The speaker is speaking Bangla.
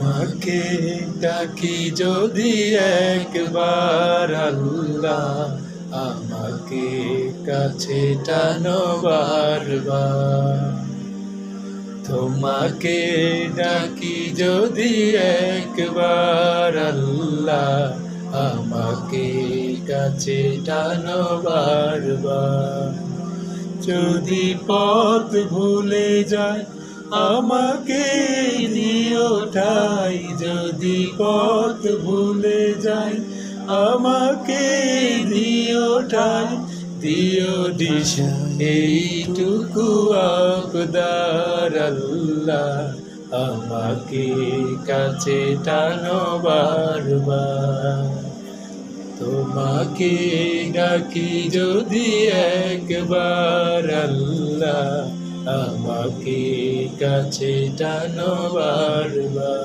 তোমাকে ডাকি যদি একবার আল্লাহ, আমাকে কাছে টানো বারবার। তোমাকে ডাকি যদি একবার আল্লাহ, আমাকে কাছে টানো বারবার। যদি পথ ভুলে যায় আমাকে দিও ঠাই, যদি পথ ভুলে যায় আমাকে দিও ঠাই, দিও দিশা এইটুকু আবদার আল্লাহ, আমাকে কাছে টানো বারবার। তোমাকে ডাকি যদি একবার আল্লাহ, আমাকে কাছে টানো বারবার।